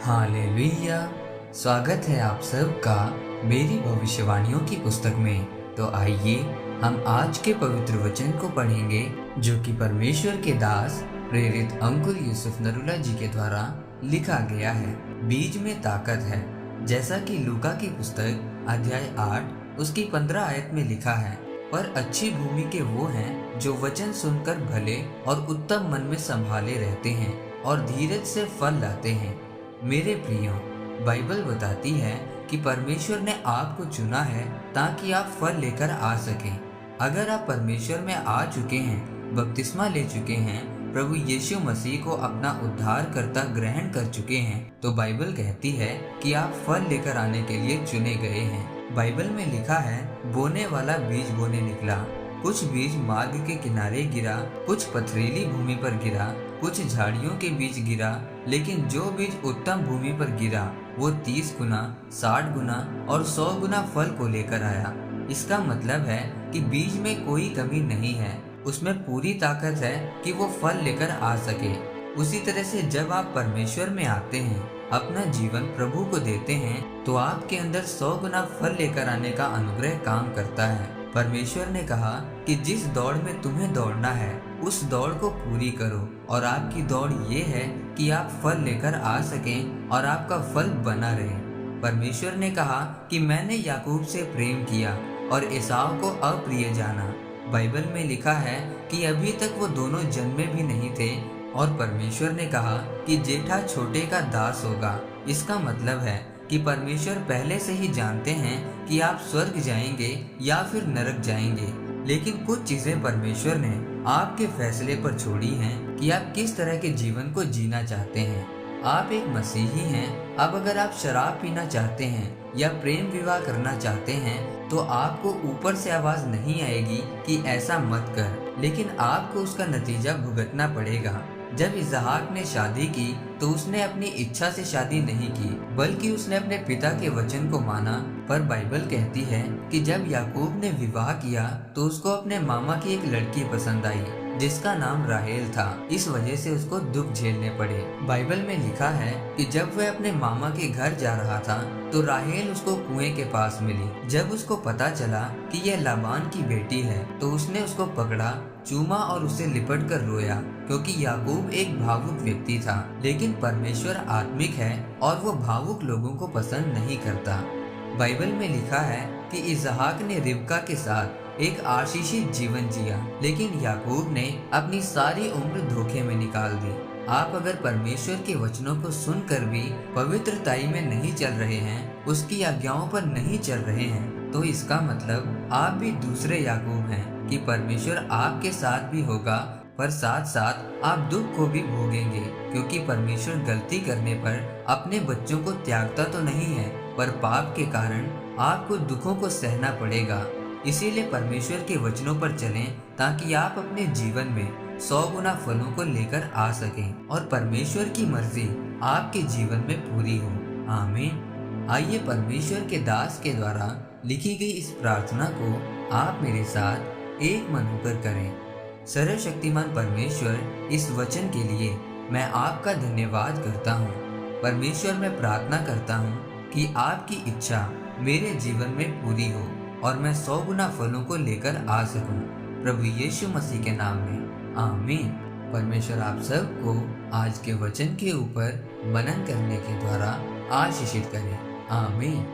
Hallelujah. स्वागत है आप सबका मेरी भविष्यवाणियों की पुस्तक में। तो आइए हम आज के पवित्र वचन को पढ़ेंगे जो कि परमेश्वर के दास प्रेरित अंकुर यूसुफ नरूला जी के द्वारा लिखा गया है। बीज में ताकत है, जैसा कि लूका की पुस्तक अध्याय 8 उसकी 15 आयत में लिखा है। पर अच्छी भूमि के वो हैं जो वचन सुनकर भले और उत्तम मन में संभाले रहते हैं और धीरज से फल लाते हैं। मेरे प्रियो, बाइबल बताती है कि परमेश्वर ने आपको चुना है ताकि आप फल लेकर आ सकें। अगर आप परमेश्वर में आ चुके हैं, बपतिस्मा ले चुके हैं, प्रभु यीशु मसीह को अपना उद्धारकर्ता ग्रहण कर चुके हैं, तो बाइबल कहती है कि आप फल लेकर आने के लिए चुने गए हैं। बाइबल में लिखा है, बोने वाला बीज बोने निकला। कुछ बीज मार्ग के किनारे गिरा, कुछ पथरीली भूमि पर गिरा, कुछ झाड़ियों के बीच गिरा। लेकिन जो बीज उत्तम भूमि पर गिरा वो 30 गुना, 60 गुना और 100 गुना फल को लेकर आया। इसका मतलब है कि बीज में कोई कमी नहीं है, उसमें पूरी ताकत है कि वो फल लेकर आ सके। उसी तरह से जब आप परमेश्वर में आते हैं, अपना जीवन प्रभु को देते हैं, तो आपके अंदर 100 गुना फल लेकर आने का अनुग्रह काम करता है। परमेश्वर ने कहा कि जिस दौड़ में तुम्हें दौड़ना है उस दौड़ को पूरी करो, और आपकी दौड़ ये है कि आप फल लेकर आ सकें और आपका फल बना रहे। परमेश्वर ने कहा कि मैंने याकूब से प्रेम किया और एसाव को अप्रिय जाना। बाइबल में लिखा है कि अभी तक वो दोनों जन्मे भी नहीं थे, और परमेश्वर ने कहा कि जेठा छोटे का दास होगा। इसका मतलब है कि परमेश्वर पहले से ही जानते हैं कि आप स्वर्ग जाएंगे या फिर नरक जाएंगे। लेकिन कुछ चीजें परमेश्वर ने आपके फैसले पर छोड़ी हैं कि आप किस तरह के जीवन को जीना चाहते हैं। आप एक मसीही हैं। अब अगर आप शराब पीना चाहते हैं या प्रेम विवाह करना चाहते हैं, तो आपको ऊपर से आवाज नहीं आएगी कि ऐसा मत कर, लेकिन आपको उसका नतीजा भुगतना पड़ेगा। जब इसहाक ने शादी की तो उसने अपनी इच्छा से शादी नहीं की, बल्कि उसने अपने पिता के वचन को माना। पर बाइबल कहती है कि जब याकूब ने विवाह किया तो उसको अपने मामा की एक लड़की पसंद आई जिसका नाम राहेल था। इस वजह से उसको दुख झेलने पड़े। बाइबल में लिखा है कि जब वह अपने मामा के घर जा रहा था तो राहेल उसको कुएं के पास मिली। जब उसको पता चला कि यह लाबान की बेटी है तो उसने उसको पकड़ा, चूमा और उसे लिपट कर रोया, क्योंकि याकूब एक भावुक व्यक्ति था। लेकिन परमेश्वर आत्मिक है और वो भावुक लोगों को पसंद नहीं करता। बाइबल में लिखा है कि इसहाक ने रिबका के साथ एक आशीषित जीवन जिया, लेकिन याकूब ने अपनी सारी उम्र धोखे में निकाल दी। आप अगर परमेश्वर के वचनों को सुनकर भी पवित्रताई में नहीं चल रहे हैं, उसकी आज्ञाओं पर नहीं चल रहे हैं, तो इसका मतलब आप भी दूसरे याकूब हैं कि परमेश्वर आपके साथ भी होगा, पर साथ साथ आप दुख को भी भोगेंगे, क्योंकि परमेश्वर गलती करने पर अपने बच्चों को त्यागता तो नहीं है, पर पाप के कारण आपको दुखों को सहना पड़ेगा। इसीलिए परमेश्वर के वचनों पर चलें ताकि आप अपने जीवन में 100 गुना फलों को लेकर आ सकें और परमेश्वर की मर्जी आपके जीवन में पूरी हो। आमीन। आइए परमेश्वर के दास के द्वारा लिखी गई इस प्रार्थना को आप मेरे साथ एक मन होकर करें। सर्वशक्तिमान परमेश्वर, इस वचन के लिए मैं आपका धन्यवाद करता हूँ। परमेश्वर, मैं प्रार्थना करता हूँ कि आपकी इच्छा मेरे जीवन में पूरी हो और मैं 100 गुना फलों को लेकर आ सकूं। प्रभु यीशु मसीह के नाम में आमीन। परमेश्वर आप सबको आज के वचन के ऊपर मनन करने के द्वारा आशीषित करे। आमीन।